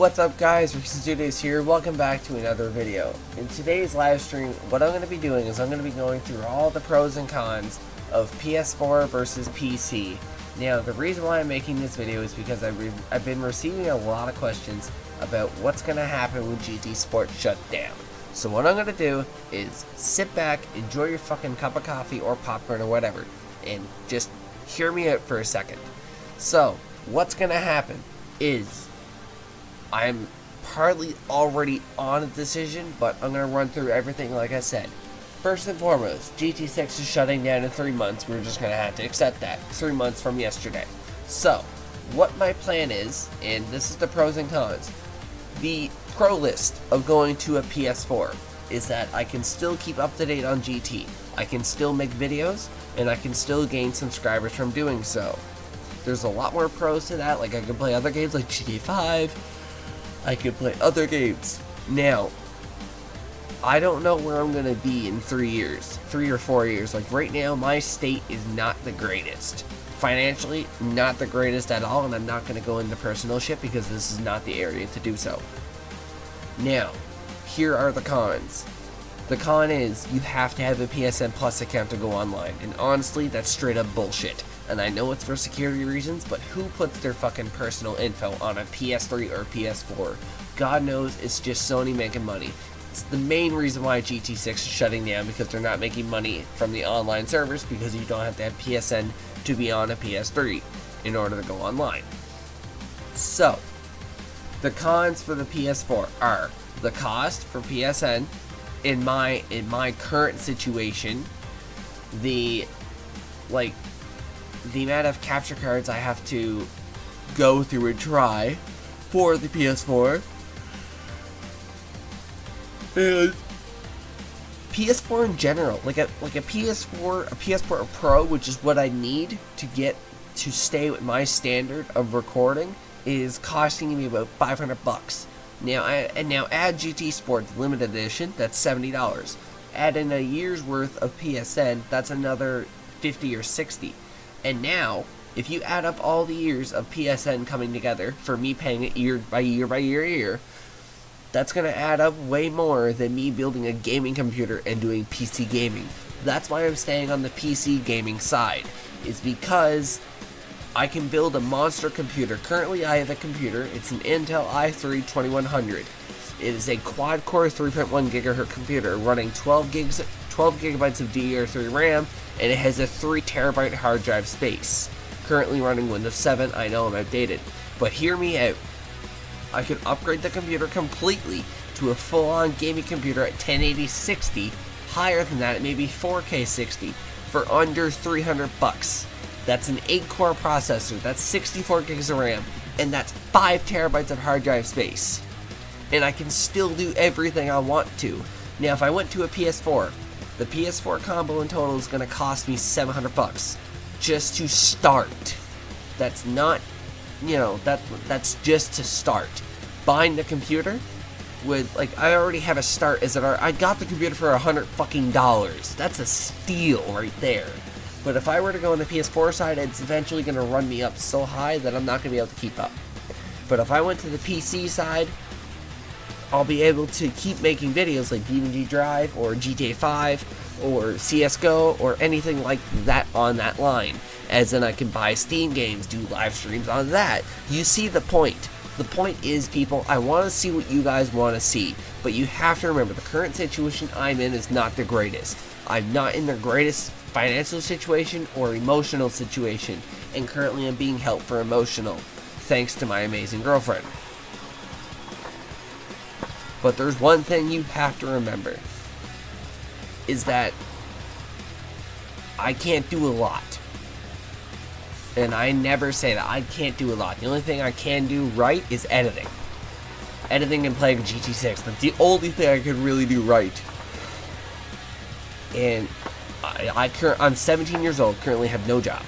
What's up guys, Ricky Studios here, welcome back to another video. In today's live stream, what I'm going to be doing is I'm going to be going through all the pros and cons of PS4 versus PC. Now, the reason why I'm making this video is because I've been receiving a lot of questions about what's going to happen when GT Sports shut down. So what I'm going to do is sit back, enjoy your fucking cup of coffee or popcorn or whatever, and just hear me out for a second. So, what's going to happen is I'm partly already on a decision, but I'm going to run through everything like I said. First and foremost, GT6 is shutting down in 3 months. We're just going to have to accept that. 3 months from yesterday. So, what my plan is, and this is the pros and cons. The pro list of going to a PS4 is that I can still keep up to date on GT. I can still make videos, and I can still gain subscribers from doing so. There's a lot more pros to that, like I can play other games like GTA 5. I can play other games. Now, I don't know where I'm going to be in 3 years, 3 or 4 years. Like right now, my state is not the greatest. Financially, not the greatest at all, and I'm not going to go into personal shit because this is not the area to do so. Now, here are the cons. The con is, you have to have a PSN Plus account to go online, and honestly, that's straight up bullshit. And I know it's for security reasons, but who puts their fucking personal info on a PS3 or PS4? God knows it's just Sony making money. It's the main reason why GT6 is shutting down, because they're not making money from the online servers, because you don't have to have PSN to be on a PS3 in order to go online. So, the cons for the PS4 are the cost for PSN in my current situation, the amount of capture cards I have to go through and try for the PS4, and PS4 in general, like a PS4 Pro, which is what I need to get to stay with my standard of recording, is costing me about $500. Now add GT Sports Limited Edition, that's $70. Add in a year's worth of PSN, that's another $50 or $60. And now, if you add up all the years of PSN coming together, for me paying it year by year, that's going to add up way more than me building a gaming computer and doing PC gaming. That's why I'm staying on the PC gaming side, is because I can build a monster computer. Currently I have a computer, it's an Intel i3 2100. It is a quad-core 3.1 GHz computer running 12 gigabytes of DDR3 RAM, and it has a 3 terabyte hard drive space. Currently running Windows 7, I know I'm outdated, but hear me out. I could upgrade the computer completely to a full-on gaming computer at 1080-60, higher than that, maybe 4K 60, for under $300. That's an 8-core processor, that's 64 gigs of RAM, and that's 5 terabytes of hard drive space. And I can still do everything I want to. Now, if I went to a PS4, the PS4 combo in total is going to cost me $700 just to start. That's not, that's just to start. Buying the computer with, I already have a start as I got the computer for $100. That's a steal right there. But if I were to go on the PS4 side, it's eventually going to run me up so high that I'm not going to be able to keep up. But if I went to the PC side, I'll be able to keep making videos like DVD Drive or GTA 5 or CSGO or anything like that on that line. As in, I can buy Steam games, do live streams on that. You see the point. The point is, people, I want to see what you guys want to see. But you have to remember, the current situation I'm in is not the greatest. I'm not in the greatest financial situation or emotional situation. And currently I'm being helped for emotional, thanks to my amazing girlfriend. But there's one thing you have to remember, is that I can't do a lot. And I never say that. I can't do a lot. The only thing I can do right is editing. Editing and playing GT6. That's the only thing I can really do right. And I'm 17 years old, currently have no job.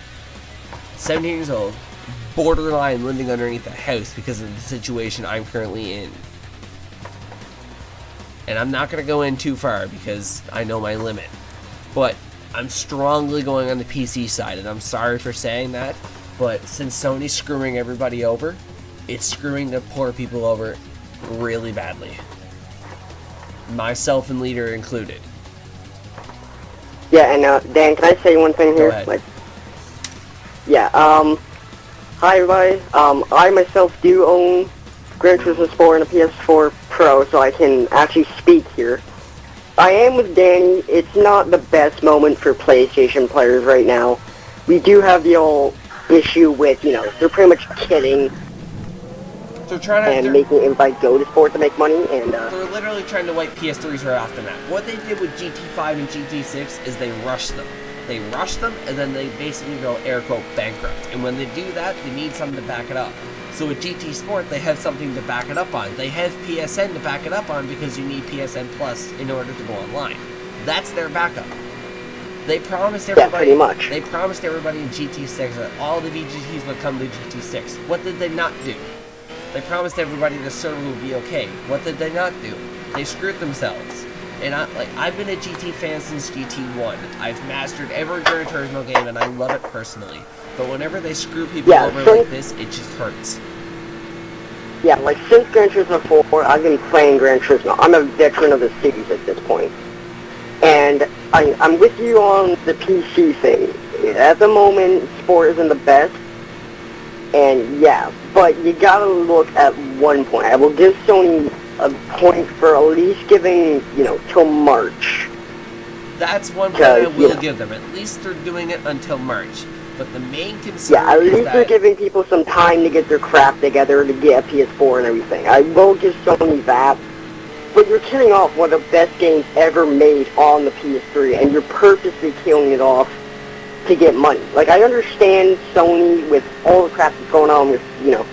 17 years old, borderline living underneath a house because of the situation I'm currently in. And I'm not going to go in too far because I know my limit. But I'm strongly going on the PC side, and I'm sorry for saying that, but since Sony's screwing everybody over, it's screwing the poor people over really badly. Myself and Leader included. Yeah, and Dan, can I say one thing here? Go ahead. Like, yeah, hi everybody. I myself do own Gran Turismo Sport and a PS4 Pro, so I can actually speak here. I am with Danny. It's not the best moment for PlayStation players right now. We do have the old issue with, you know, they're pretty much kidding They're trying to making everybody go to sport to make money, and they're literally trying to wipe PS3s right off the map. What they did with GT5 and GT6 is they rushed them. They rushed them, and then they basically go air quote bankrupt. And when they do that, they need something to back it up. So with GT Sport, they have something to back it up on. They have PSN to back it up on because you need PSN Plus in order to go online. That's their backup. They promised everybody. Yeah, pretty much. They promised everybody in GT6 that all the VGTs would come to GT6. What did they not do? They promised everybody the server would be okay. What did they not do? They screwed themselves. And I've been a GT fan since GT1. I've mastered every Gran Turismo game, and I love it personally. But whenever they screw people over like this, it just hurts. Yeah, like since Gran Turismo 4, I've been playing Gran Turismo. I'm a veteran of the series at this point. And I'm with you on the PC thing. At the moment, Sport isn't the best. And yeah, but you gotta look at one point. I will give Sony a point for at least giving, you know, till March. That's one point I will give them. At least they're doing it until March. But the main concern at least they're giving people some time to get their crap together to get a PS4 and everything. I will give Sony that. But you're killing off one of the best games ever made on the PS3, and you're purposely killing it off to get money. Like, I understand Sony with all the crap that's going on with, you know,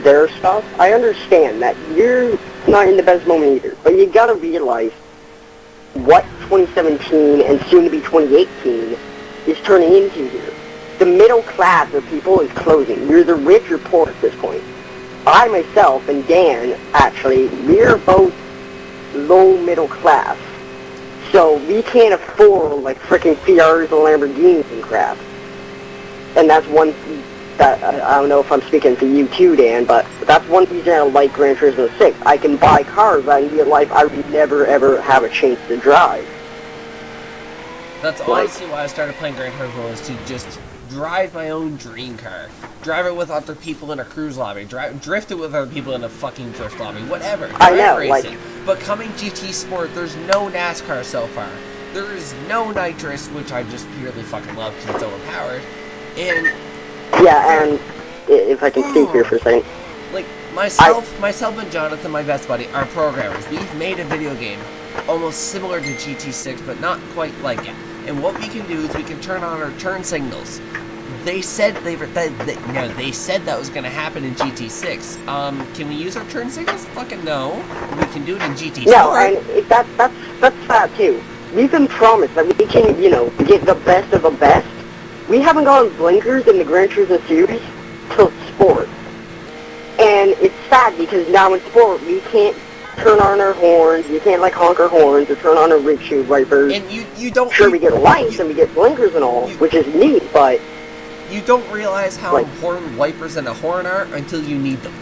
their stuff. I understand that you're not in the best moment either. But you gotta realize what 2017 and soon to be 2018 is turning into here. The middle class of people is closing. You're the rich or poor at this point. I myself and Dan, actually, we're both low middle class. So we can't afford like freaking Ferraris and Lamborghinis and crap. And that's one that I don't know if I'm speaking for you too, Dan, but that's one reason I like Gran Turismo 6. I can buy cars that in real life I would never ever have a chance to drive. That's honestly why I started playing Gran Turismo, is to just drive my own dream car. Drive it with other people in a cruise lobby. Drift it with other people in a fucking drift lobby. Whatever. I know, racing. But coming GT Sport, there's no NASCAR so far. There is no nitrous, which I just purely fucking love because it's overpowered. And yeah, and if I can speak here for a second. Like myself and Jonathan, my best buddy, are programmers. We've made a video game almost similar to GT6, but not quite like it. And what we can do is we can turn on our turn signals. They said they said that was going to happen in GT6. Can we use our turn signals? Fucking no. We can do it in GT4. No, and that's that too. We've been promised that we can, you know, get the best of the best. We haven't gotten blinkers in the Gran Turismo series till Sport. And it's sad because now in Sport we can't turn on our horns, you can't like honk our horns or turn on our windshield wipers. And you don't... Sure, we get lights and we get blinkers and all, which is neat, but... You don't realize how important wipers and a horn are until you need them.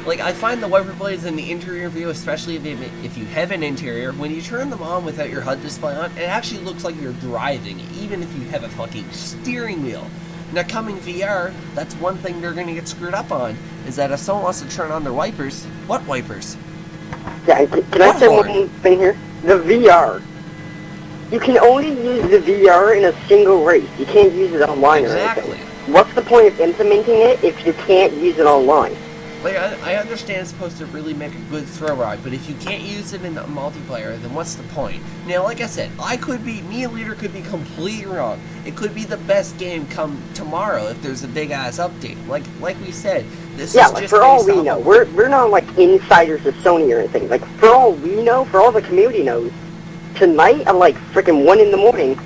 Like, I find the wiper blades in the interior view, especially if you have an interior, when you turn them on without your HUD display on, it actually looks like you're driving, even if you have a fucking steering wheel. Now, coming VR, that's one thing they're going to get screwed up on, is that if someone wants to turn on their wipers, what wipers? Yeah, can I say one thing here? The VR. You can only use the VR in a single race. You can't use it online or anything. What's the point of implementing it if you can't use it online? Like, I understand it's supposed to really make a good throw ride, but if you can't use it in a multiplayer, then what's the point? Now, like I said, me and Leader could be completely wrong. It could be the best game come tomorrow if there's a big-ass update. Like we said, this is just for all we know. We're not, like, insiders of Sony or anything. Like, for all we know, for all the community knows, tonight at, like, frickin' 1 in the morning,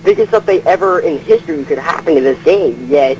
biggest update ever in history could happen to this game, yet,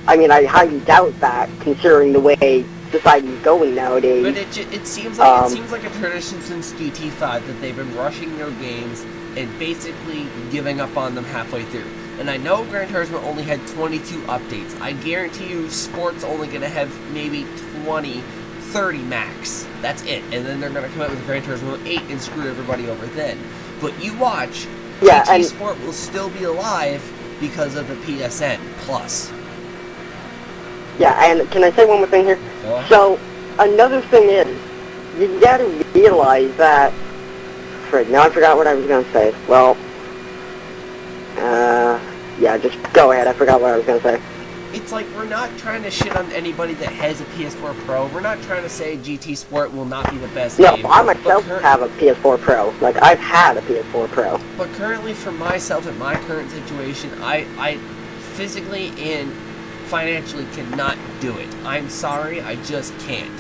I mean, I highly doubt that, considering the way society's going nowadays. But it seems like a tradition since GT5 that they've been rushing their games and basically giving up on them halfway through. And I know Gran Turismo only had 22 updates. I guarantee you Sport's only going to have maybe 20 30 max. That's it. And then they're going to come out with Gran Turismo 8 and screw everybody over then. But you watch, Yeah, GT and Sport will still be alive because of the PSN Plus. yeah, and can I say one more thing here? Go ahead. So another thing is, you got to realize that. Now I forgot what I was going to say. Well, yeah, just go ahead. I forgot what I was going to say. It's like we're not trying to shit on anybody that has a PS4 Pro. We're not trying to say GT Sport will not be the best No, game. I myself have a PS4 Pro. Like, I've had a PS4 Pro. But currently, for myself, in my current situation, I physically and financially cannot do it. I'm sorry, I just can't.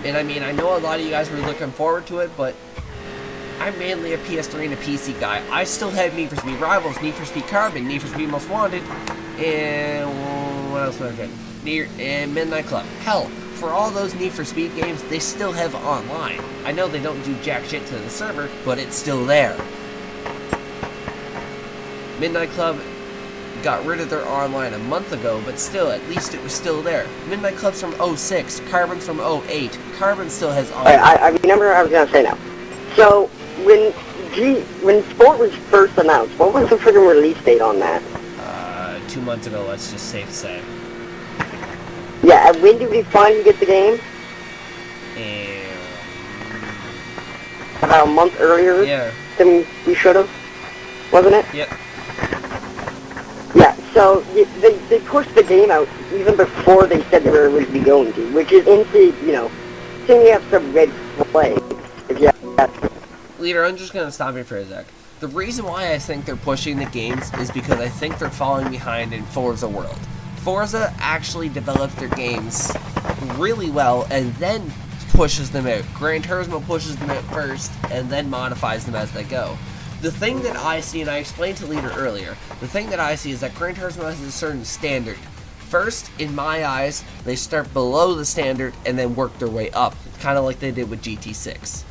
And I mean, I know a lot of you guys were looking forward to it, but I'm mainly a PS3 and a PC guy. I still have Need for Speed Rivals, Need for Speed Carbon, Need for Speed Most Wanted, and what else was I getting? And Midnight Club. Hell, for all those Need for Speed games, they still have online. I know they don't do jack shit to the server, but it's still there. Midnight Club got rid of their online a month ago, but still, at least it was still there. Midnight Club's from 06, Carbon's from 08. Carbon still has online. I remember what I was going to say now. So, when Sport was first announced, what was the freaking release date on that? 2 months ago, let's just safe say. Yeah, and when did we finally get the game? And About a month earlier yeah, than we should have, wasn't it? yep. Yeah, so they pushed the game out even before they said they were originally going to, which is seeing you have some red flags. If you have, Leader, I'm just gonna stop you for a sec. The reason why I think they're pushing the games is because I think they're falling behind in Forza World. Forza actually developed their games really well and then pushes them out. Gran Turismo pushes them out first and then modifies them as they go. The thing that I see, and I explained to Leader earlier, the thing that I see is that Gran Turismo has a certain standard. First, in my eyes, they start below the standard and then work their way up, kind of like they did with GT6.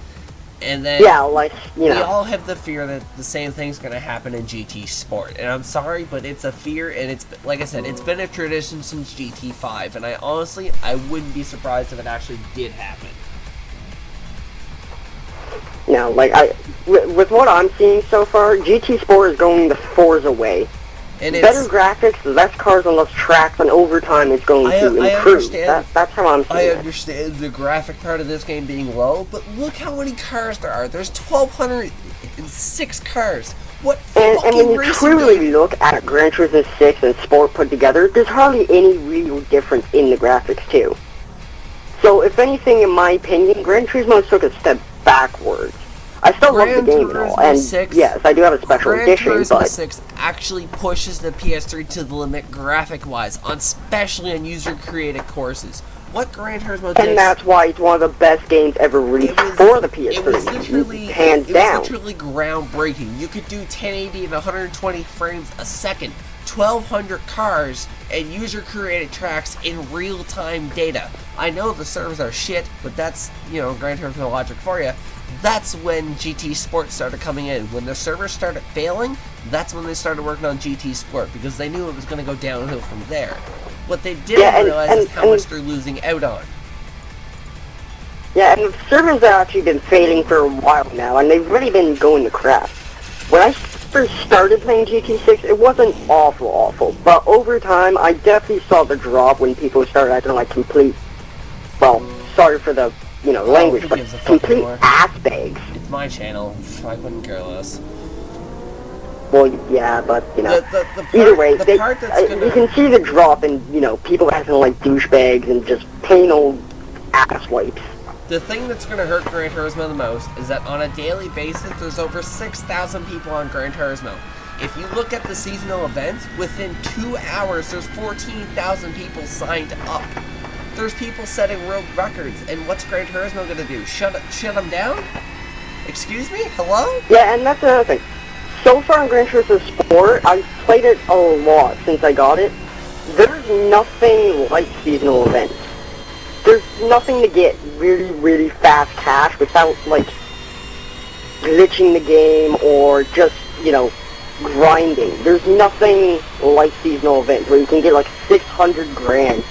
And then yeah, like, we all have the fear that the same thing's going to happen in GT Sport. And I'm sorry, but it's a fear, and it's, like I said, it's been a tradition since GT5. And I wouldn't be surprised if it actually did happen. With what I'm seeing so far, GT Sport is going the Forza way. And Better graphics, less cars and less tracks, and over time it's going to improve. Understand, that's how I'm seeing I it. understand the graphic part of this game being low, but look how many cars there are. There's 1,206 cars. What And when you racing truly game? look at Gran Turismo 6 and Sport put together, there's hardly any real difference in the graphics too. So if anything, in my opinion, Gran Turismo took a step backwards. I still love the game and all, and 6, yes, I do have a special Gran edition, Turismo but 6 actually pushes the PS3 to the limit graphic-wise, especially on user-created courses. What Gran Turismo did, and that's why it's one of the best games ever released for the PS3. It was literally, hands down. literally groundbreaking. You could do 1080 and 120 frames a second, 1,200 cars, and user-created tracks in real-time data. I know the servers are shit, but that's, Gran Turismo logic for you. That's when GT Sport started coming in. When the servers started failing, that's when they started working on GT Sport, because they knew it was going to go downhill from there. What they didn't realize is how much they're losing out on. Yeah, and the servers have actually been failing for a while now, and they've really been going to crap. When I first started playing GT6, it wasn't awful, but over time, I definitely saw the drop when people started acting like complete, well, sorry for the, language, who but gives a fuck complete anymore? ass bags. It's my channel. I couldn't care less. Well, yeah, but, The either way, part that's gonna... you can see the drop in, people acting like douchebags and just plain old ass wipes. The thing that's going to hurt Gran Turismo the most is that on a daily basis, there's over 6,000 people on Gran Turismo. If you look at the seasonal events, within 2 hours, there's 14,000 people signed up. There's people setting world records, and what's Gran Turismo going to do? Shut them down? Excuse me? Hello? Yeah, and that's another thing. So far in Gran Turismo Sport, I've played it a lot since I got it. There's nothing like seasonal events. There's nothing to get really, really fast cash without, glitching the game or just, grinding. There's nothing like seasonal events where you can get, 600 grand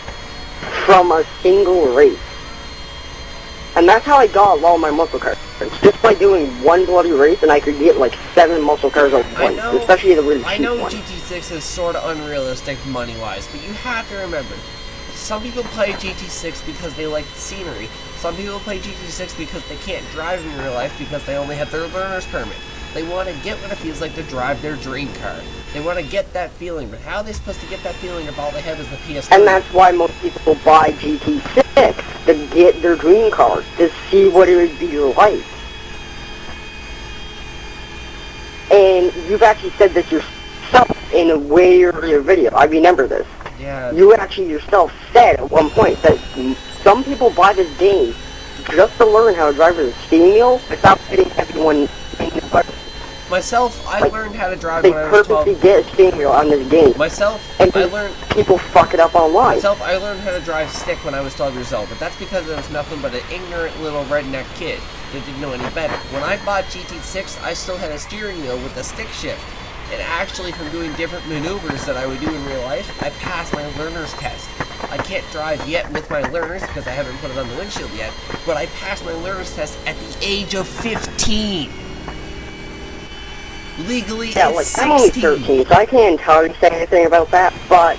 from a single race. And that's how I got all my muscle cars. Just by doing one bloody race, and I could get like 7 muscle cars at once, especially the really cheap I know ones. GT6 is sort of unrealistic money-wise, but you have to remember, some people play GT6 because they like the scenery. Some people play GT6 because they can't drive in real life because they only have their learner's permit. They want to get what it feels like to drive their dream car. They want to get that feeling, but how are they supposed to get that feeling if all they have is the PS4? And that's why most people buy GT6, to get their dream car, to see what it would be like. And you've actually said this yourself in a way earlier video. I remember this. Yeah. You actually yourself said at one point that some people buy this game just to learn how to drive with a steering wheel without hitting everyone in the butt. Myself, I learned how to drive they when I was 12. purposely get a steering wheel on this game. Myself, and I learned... people fuck it up online. Myself, I learned how to drive stick when I was 12 years old, but that's because I was nothing but an ignorant little redneck kid that didn't know any better. When I bought GT6, I still had a steering wheel with a stick shift. And actually, from doing different maneuvers that I would do in real life, I passed my learner's test. I can't drive yet with my learners because I haven't put it on the windshield yet, but I passed my learner's test at the age of 15. Legally, yeah, it's like, I'm only 13, so I can't entirely say anything about that, but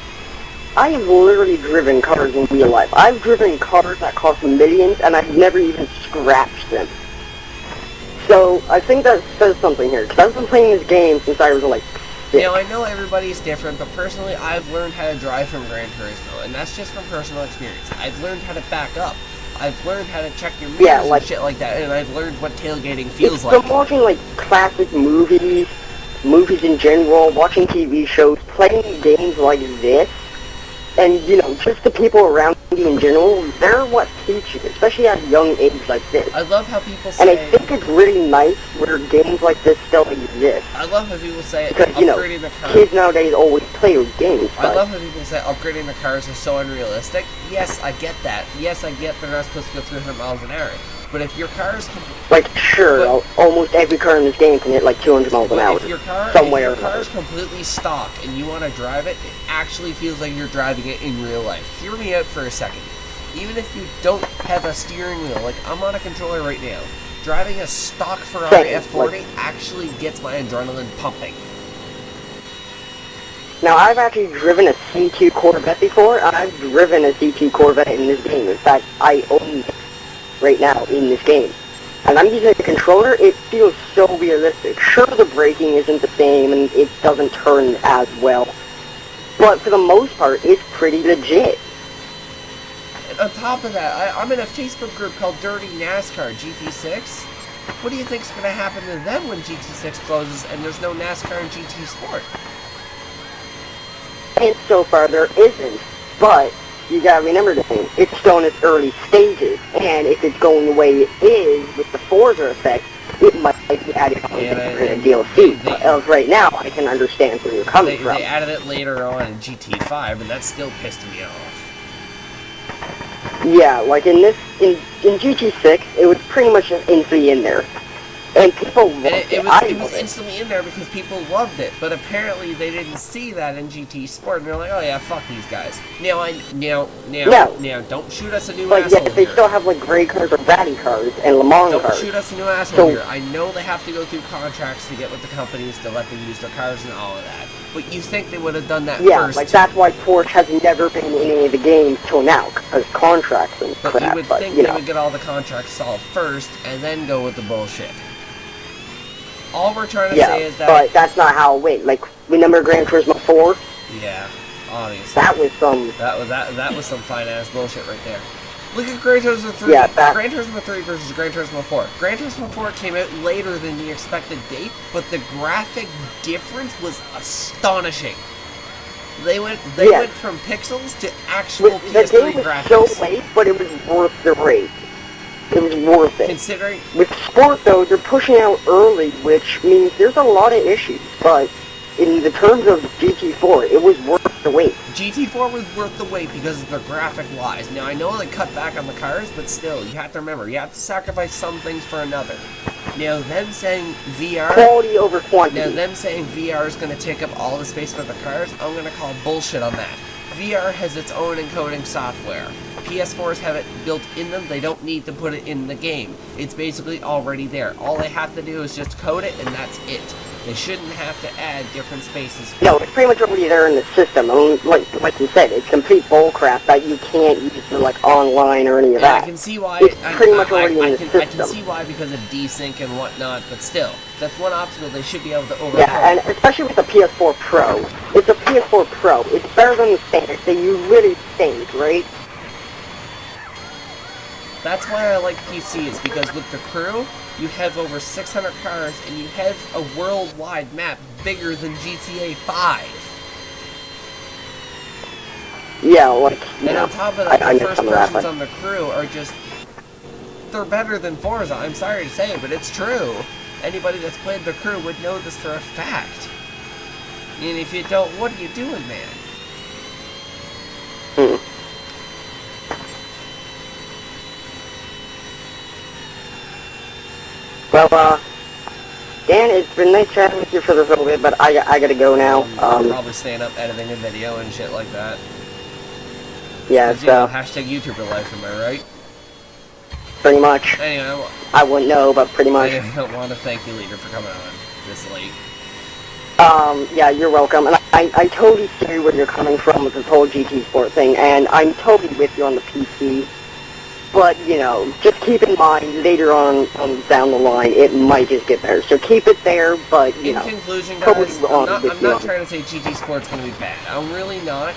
I have literally driven cars in real life. I've driven cars that cost millions, and I've never even scratched them. So, I think that says something here, because I've been playing this game since I was, like, 6. Now, I know everybody's different, but personally, I've learned how to drive from Gran Turismo, and that's just from personal experience. I've learned how to back up. I've learned how to check your mirrors and shit like that, and I've learned what tailgating feels like. From watching, like, classic movies in general, watching TV shows, playing games like this, and, you know, just the people around you in general, they're what teach you, especially at a young age like this. I love how people say... And I think it's really nice where games like this still exist. I love how people say because, you know, upgrading the cars... kids nowadays always play with games. I love how people say upgrading the cars is so unrealistic. Yes, I get that. Yes, I get they're not supposed to go 300 miles an hour. But if your car's... Like, sure, almost every car in this game can hit like 200 miles an hour. If your car, somewhere. If your car's completely stock and you want to drive it, it actually feels like you're driving it in real life. Hear me out for a second. Even if you don't have a steering wheel, like I'm on a controller right now, driving a stock Ferrari F40 actually gets my adrenaline pumping. Now, I've actually driven a C2 Corvette before. I've driven a C2 Corvette in this game. In fact, I own it right now in this game. And I'm using a controller, it feels so realistic. Sure, the braking isn't the same and it doesn't turn as well, but for the most part, it's pretty legit. And on top of that, I'm in a Facebook group called Dirty NASCAR GT6. What do you think's going to happen to them when GT6 closes and there's no NASCAR and GT Sport? And so far, there isn't, but you gotta remember the thing, it's still in its early stages, and if it's going the way it is with the Forza effect, it might be added on to DLC. But as right now, I can understand where you're coming from. They added it later on in GT5, and that still pissed me off. Yeah, like in GT6, it was pretty much just instantly in there. And people loved it. It was instantly in there because people loved it, but apparently they didn't see that in GT Sport, and they're like, "Oh yeah, fuck these guys." Now, don't shoot us a new asshole But they still have like gray cars or ratty cars and Le Mans cars. Don't shoot us a new asshole here. I know they have to go through contracts to get with the companies to let them use their cars and all of that, but you think they would have done that first? Yeah, like that's why Porsche has never been in any of the games till now, because contracts and crap. But you would think they would get all the contracts solved first, and then go with the bullshit. All we're trying to say is that... but that's not how it went. Like, remember Gran Turismo 4? Yeah, obviously. That was some... That was some fine-ass bullshit right there. Look at Gran Turismo 3. Yeah, Gran Turismo 3 versus Gran Turismo 4. Gran Turismo 4 came out later than the expected date, but the graphic difference was astonishing. They went from pixels to actual PS3 graphics. The game was so late, but it was worth the wait. It was worth it. Considering... With Sport, though, they're pushing out early, which means there's a lot of issues, but in the terms of GT4, it was worth the wait. GT4 was worth the wait because of the graphic-wise. Now, I know they cut back on the cars, but still, you have to remember, you have to sacrifice some things for another. Now, them saying VR... Quality over quantity. Now, them saying VR is going to take up all the space for the cars, I'm going to call bullshit on that. VR has its own encoding software. PS4s have it built in them. They don't need to put it in the game. It's basically already there. All they have to do is just code it, and that's it. They shouldn't have to add different spaces. No, it's pretty much already there in the system. I mean, like you said, it's complete bullcrap that you can't use for like online or any of that. I can see why. It's pretty much already in the system. I can see why because of desync and whatnot, but still, that's one obstacle they should be able to overcome. Yeah, and especially with the PS4 Pro. It's a PS4 Pro. It's better than the standard, so you really think, right? That's why I like PCs, because with the crew, you have over 600 cars, and you have a worldwide map bigger than GTA 5. Yeah, like, and on top of that, the first persons on the crew are just... They're better than Forza, I'm sorry to say, but it's true. Anybody that's played the crew would know this for a fact. And if you don't, what are you doing, man? Well, Dan, it's been nice chatting with you for this little bit, but I gotta go now. I'm probably staying up editing a video and shit like that. Yeah, so... You know, hashtag YouTuber life, am I right? Pretty much. Anyway, I wouldn't know, but pretty much. I want to thank you, Leader, for coming on this late. Yeah, you're welcome. And I totally see where you're coming from with this whole GT Sport thing, and I'm totally with you on the PC. But, you know, just keep in mind, later on down the line, it might just get better. So keep it there, but, you know... In conclusion, guys, I'm not trying to say GT Sport's going to be bad. I'm really not.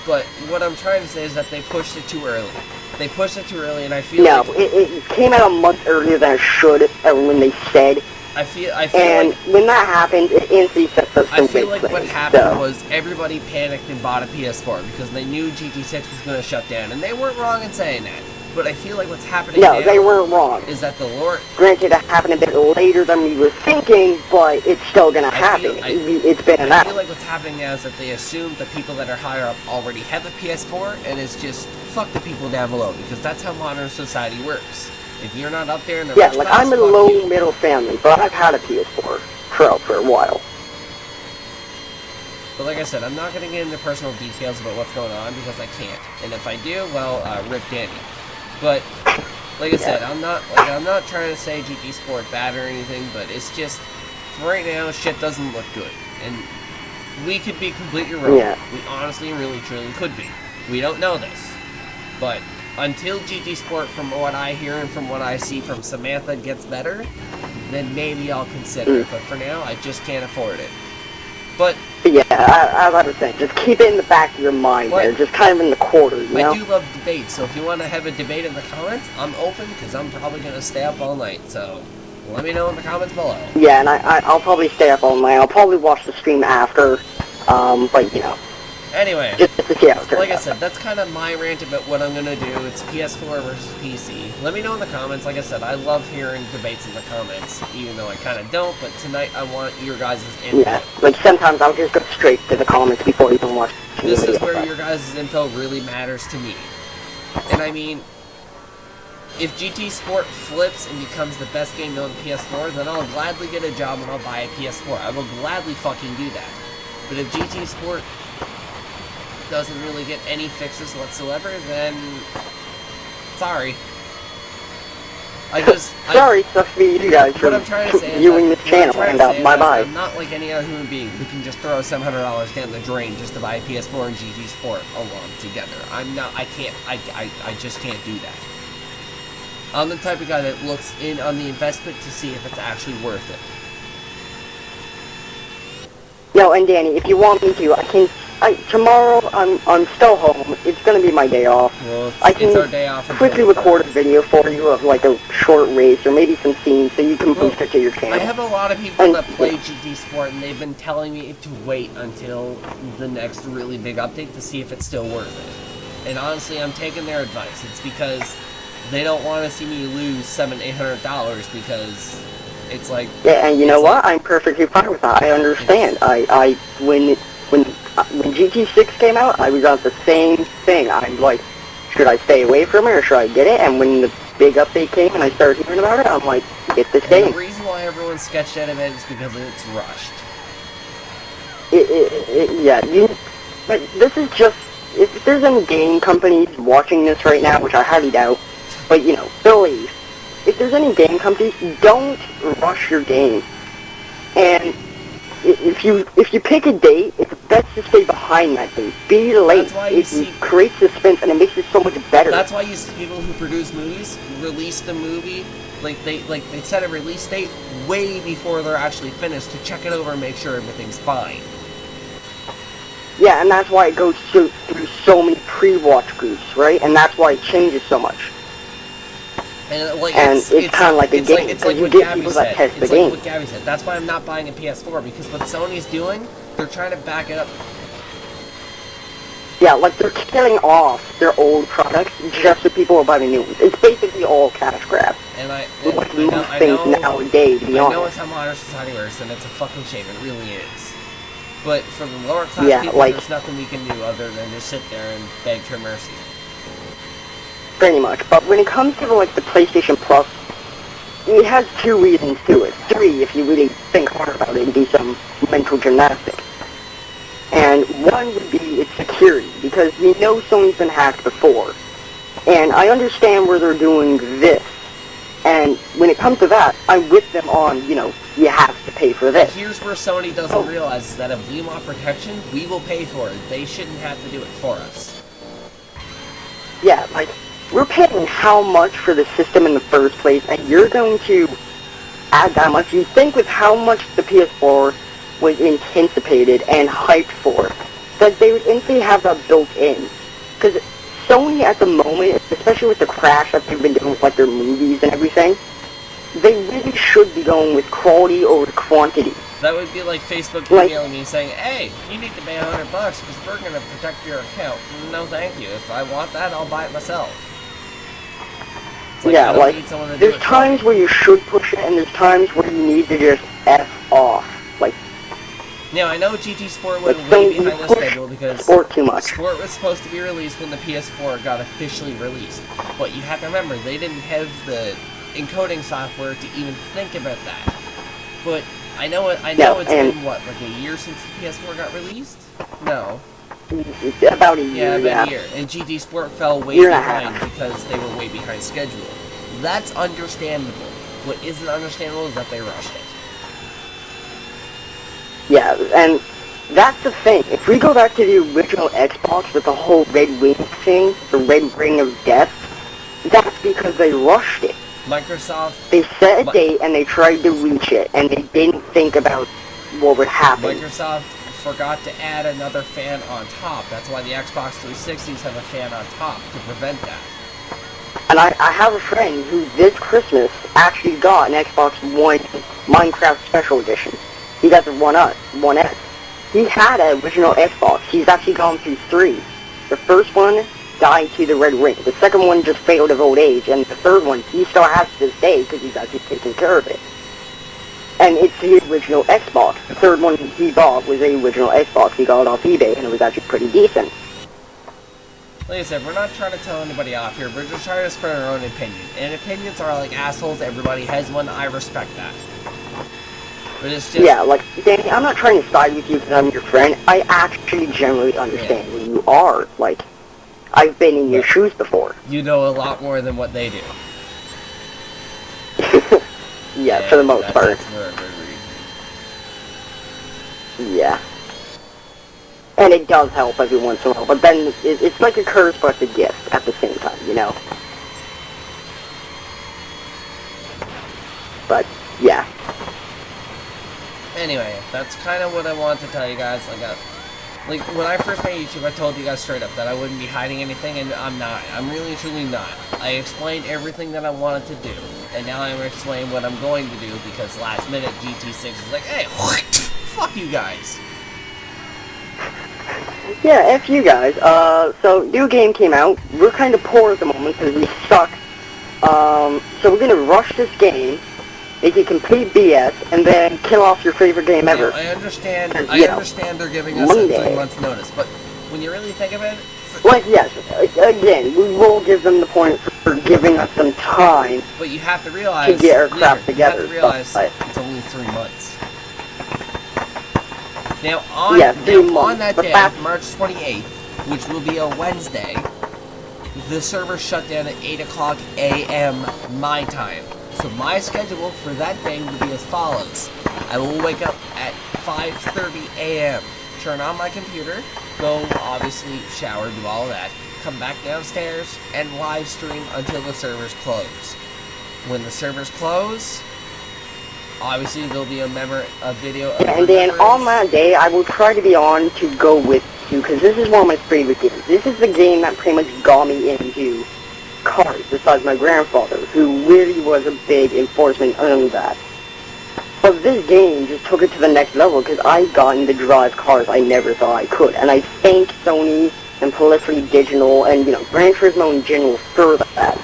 But what I'm trying to say is that they pushed it too early. They pushed it too early, and I feel like... No, it came out a month earlier than it should, when they said... I feel and like... when that happened, it instantly sets up some I feel like things, what happened was everybody panicked and bought a PS4 because they knew GT6 was going to shut down, and they weren't wrong in saying that. But I feel like what's happening now... No, they weren't wrong. ...is that the lore... Granted, it happened a bit later than we were thinking, but it's still gonna happen. It's been an hour. I feel like what's happening now is that they assume the people that are higher up already have a PS4, and it's just, fuck the people down below, because that's how modern society works. If you're not up there in the yeah, rich like class, I'm a low-middle family, but I've had a PS4 Pro for a while. But like I said, I'm not going to get into personal details about what's going on, because I can't. And if I do, well, rip Danny. But, like I said, I'm not trying to say GT Sport bad or anything, but it's just, for right now, shit doesn't look good. And we could be completely wrong. Yeah. We honestly, really, truly could be. We don't know this. But until GT Sport, from what I hear and from what I see from Samantha, gets better, then maybe I'll consider it. But for now, I just can't afford it. But yeah, as I was saying, just keep it in the back of your mind there, just kind of in the quarter, you know? I do love debate, so if you want to have a debate in the comments, I'm open, because I'm probably going to stay up all night, so let me know in the comments below. Yeah, and I'll probably stay up all night. I'll probably watch the stream after, but, you know. Anyway, just to see how it turns like I out. said, that's kind of my rant about what I'm going to do. It's PS4 versus PC. Let me know in the comments. Like I said, I love hearing debates in the comments, even though I kind of don't, but tonight I want your guys' input. Yeah, like sometimes I'll just go straight to the comments before even watching the video. This is where your guys' info really matters to me. And I mean, if GT Sport flips and becomes the best game on the PS4, then I'll gladly get a job and I'll buy a PS4. I will gladly fucking do that. But if GT Sport doesn't really get any fixes whatsoever, then sorry. Sorry, sucks to be you guys for viewing this channel, and bye-bye. I'm not like any other human being who can just throw $700 down the drain just to buy a PS4 and GT Sport along together. I just can't do that. I'm the type of guy that looks in on the investment to see if it's actually worth it. No, and Danny, if you want me to, tomorrow I'm still home. It's gonna be my day off. Well, I can our day off quickly record a video for you of like a short race or maybe some scenes so you can boost it to your channel. I have a lot of people that play GT Sport and they've been telling me to wait until the next really big update to see if it's still worth it. And honestly, I'm taking their advice. It's because they don't want to see me lose $700-800 because it's like... Yeah, and you know what? I'm perfectly fine with that. I understand. When GT6 came out, I was on the same thing. I'm like, should I stay away from it or should I get it? And when the big update came and I started hearing about it, I'm like, get this game. The reason why everyone's sketched out of it is because it's rushed. Yeah, but this is just if there's any game companies watching this right now, which I highly doubt, but you know, believe, if there's any game companies, don't rush your game. And if you pick a date, it's best to stay behind that date. Be late. That's why you It creates suspense and it makes it so much better. That's why you see people who produce movies release the movie they set a release date way before they're actually finished to check it over and make sure everything's fine. Yeah, and that's why it goes through so many pre-watch groups, right? And that's why it changes so much. And like it's kind of like a game. It's like you what get Gabby people said. that test the It's game. like what Gabby said. That's why I'm not buying a PS4, because what Sony's doing, they're trying to back it up. Yeah, like they're killing off their old products just so people will buy the new ones. It's basically all cash grab. And I know nowadays, to be honest. I know it's how modern society works, and it's a fucking shame. It really is. But for the lower class people, like, there's nothing we can do other than just sit there and beg for mercy. Pretty much. But when it comes to like the PlayStation Plus, it has two reasons to it. Three, if you really think hard about it and do some mental gymnastics. And one would be its security, because we know Sony's been hacked before. And I understand where they're doing this. And when it comes to that, I'm with them on, you know, you have to pay for this. Here's where Sony doesn't realize is that if we want protection, we will pay for it. They shouldn't have to do it for us. Yeah, like, we're paying how much for the system in the first place, and you're going to add that much? You think with how much the PS4 was anticipated and hyped for, that they would instantly have that built in. Because Sony at the moment, especially with the crash that they've been doing with like their movies and everything, they really should be going with quality over quantity. That would be like Facebook emailing me saying, hey, you need to pay $100 because we're going to protect your account. No thank you. If I want that, I'll buy it myself. Like, yeah, like, there's times where you should push it, and there's times where you need to just F off. Like, now, I know GT Sport went way behind the schedule because Sport too much. Sport was supposed to be released when the PS4 got officially released. But you have to remember, they didn't have the encoding software to even think about that. But I know it's been, what, like a year since the PS4 got released? No. About a year, about a year. And GT Sport fell way behind because they were way behind schedule. That's understandable. What isn't understandable is that they rushed it. Yeah, and that's the thing. If we go back to the original Xbox with the whole Red Ring thing, the Red Ring of Death, that's because they rushed it. Microsoft... They set a date and they tried to reach it, and they didn't think about what would happen. Microsoft forgot to add another fan on top. That's why the Xbox 360s have a fan on top, to prevent that. And I have a friend who this Christmas actually got an Xbox One Minecraft Special Edition. He got the One S. He had an original Xbox. He's actually gone through 3. The first one died to the Red Ring. The second one just failed of old age. And the third one, he still has to this day because he's actually taking care of it. And it's the original Xbox. The third one he bought was the original Xbox. He got it off eBay, and it was actually pretty decent. Like I said, we're not trying to tell anybody off here. We're just trying to spread our own opinion. And opinions are like assholes. Everybody has one. I respect that. But it's just... Yeah, like, Danny, I'm not trying to side with you because I'm your friend. I actually generally understand who you are. Like, I've been in your shoes before. You know a lot more than what they do. Yeah, for the most part. That's for a good reason. Yeah. And it does help every once in a while, but then it's like a curse but a gift at the same time, you know? But, yeah. Anyway, that's kind of what I wanted to tell you guys. Like, when I first made YouTube, I told you guys straight up that I wouldn't be hiding anything, and I'm not. I'm really truly not. I explained everything that I wanted to do, and now I'm going to explain what I'm going to do, because last minute GT6 is like, hey, fuck you guys. Yeah, F you guys. So, new game came out. We're kind of poor at the moment because we suck. So we're going to rush this game, make it complete BS, and then kill off your favorite game ever. I understand. I understand they're giving us a 3 months notice, but when you really think of it, like, yes, again, we will give them the point for giving us some time. But you have to realize to get our crap together. You have to realize it's only 3 months. Now on that day, March 28th, which will be a Wednesday, the server shut down at 8 o'clock a.m. my time. So my schedule for that day will be as follows. I will wake up at 5:30 a.m., turn on my computer, go obviously shower, do all of that, come back downstairs, and live stream until the servers close. When the servers close, obviously there'll be a video of and then on that day, I will try to be on to go with you, because this is one of my favorite games. This is the game that pretty much got me into cars, besides my grandfather, who really was a big enforcement on that. But this game just took it to the next level, because I got into drive cars I never thought I could. And I thank Sony and Polyphony Digital and, Gran Turismo in general for that.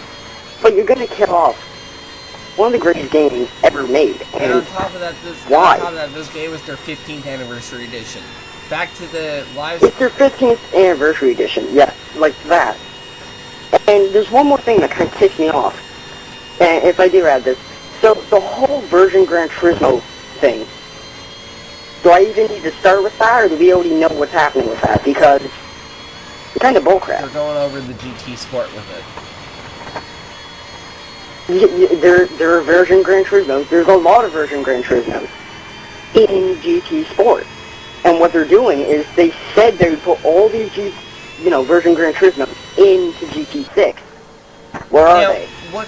But you're going to kill off one of the greatest games ever made. And on top of that, this game was their 15th anniversary edition. Back to the live... It's their 15th anniversary edition, yes, like that. And there's one more thing that kind of ticks me off, and if I do add this. So, the whole Virgin Gran Turismo thing, do I even need to start with that, or do we already know what's happening with that? Because it's kind of bullcrap. They're going over the GT Sport with it. There are Virgin Gran Turismos. There's a lot of Virgin Gran Turismos in GT Sport. And what they're doing is they said they would put all these Virgin Gran Turismos into GT6. Where are they? What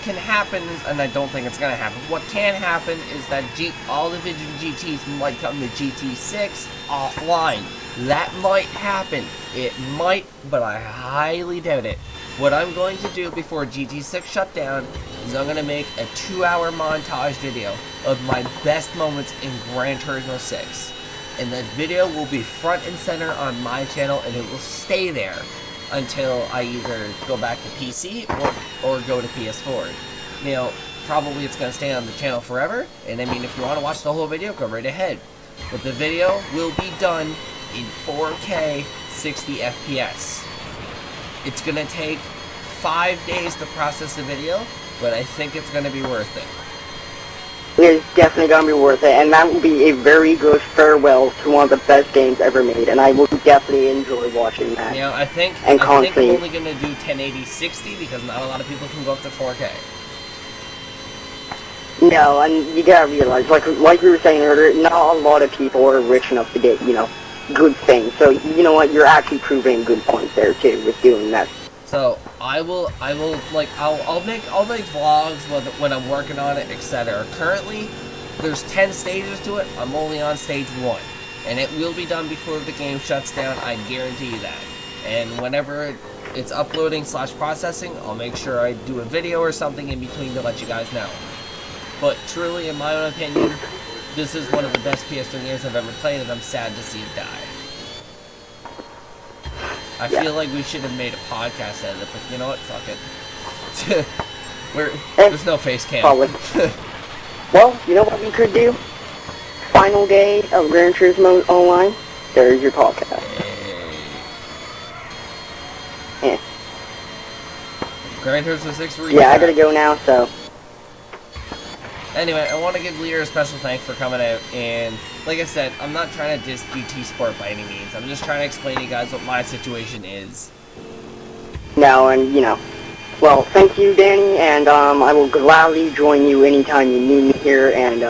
can happen is, and I don't think it's going to happen, what can happen is that all the Virgin GTs might come to GT6 offline. That might happen. It might, but I highly doubt it. What I'm going to do before GT6 shut down is I'm going to make a 2-hour montage video of my best moments in Gran Turismo 6. And that video will be front and center on my channel, and it will stay there until I either go back to PC or go to PS4. Probably it's going to stay on the channel forever, and I mean, if you want to watch the whole video, go right ahead. But the video will be done in 4K 60 FPS. It's going to take 5 days to process the video, but I think it's going to be worth it. It's definitely going to be worth it, and that will be a very good farewell to one of the best games ever made, and I will definitely enjoy watching that. I think I'm only going to do 1080-60 because not a lot of people can go up to 4K. No, and you gotta realize, like we were saying earlier, not a lot of people are rich enough to get, good things. So, you know what, you're actually proving good points there, too, with doing that. So I'll make vlogs when I'm working on it, etc. Currently, there's 10 stages to it. I'm only on stage 1, and it will be done before the game shuts down. I guarantee you that. And whenever it's uploading / processing, I'll make sure I do a video or something in between to let you guys know. But truly, in my own opinion, this is one of the best PS3 games I've ever played, and I'm sad to see it die. I feel like we should have made a podcast out of it, but you know what? Fuck it. There's no face cam. Well, you know what we could do? Final day of Gran Turismo Online. There's your podcast. Hey. Gran Turismo 6 recap. Yeah, I gotta go now, so... Anyway, I want to give Leader a special thanks for coming out, and like I said, I'm not trying to diss GT Sport by any means. I'm just trying to explain to you guys what my situation is. No, and well, thank you, Danny, and I will gladly join you anytime you need me here, and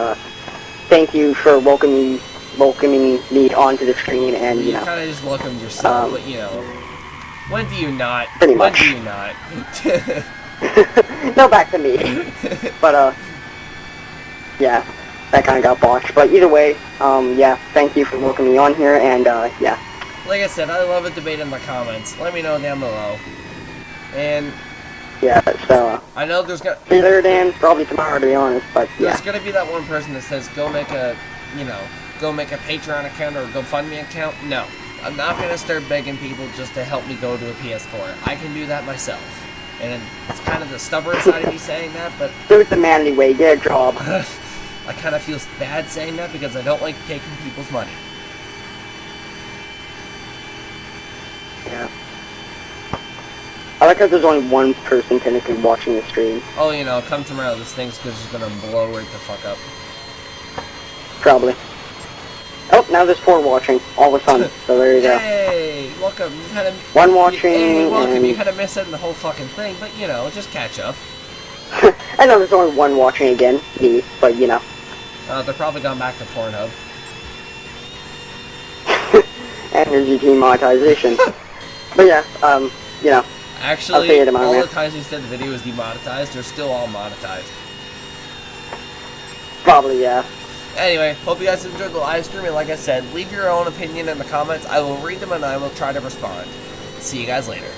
thank you for welcoming me onto the screen, and you kind of just welcomed yourself, but when do you not? Pretty much. When do you not? No, back to me. But yeah, that kind of got botched. But either way, yeah, thank you for welcoming me on here, and yeah. Like I said, I love a debate in the comments. Let me know down below. And yeah, so I know there's gonna see you later, Dan. Probably tomorrow, to be honest. But yeah, there's gonna be that one person that says go make a Patreon account or a GoFundMe account. No, I'm not gonna start begging people just to help me go to a PS4. I can do that myself. And it's kind of the stubborn side of me saying that, but do it the manly way. Get a job. I kind of feel bad saying that because I don't like taking people's money. Yeah. I like how there's only one person technically watching the stream. Oh, come tomorrow, this thing's just gonna blow right the fuck up. Probably. Oh, now there's 4 watching, all of a sudden, so there you go. Yay! Welcome. You kind of 1 watching, Hey, welcome. and... You kind of missed out on the whole fucking thing, but you know, just catch up. I know there's only 1 watching again, me, but you know. They're probably gone back to Pornhub. Energy demonetization. But yeah, you know. Actually, say it in my all rant. the times we said the video was demonetized, they're still all monetized. Probably, yeah. Anyway, hope you guys enjoyed the live stream, and like I said, leave your own opinion in the comments. I will read them and I will try to respond. See you guys later.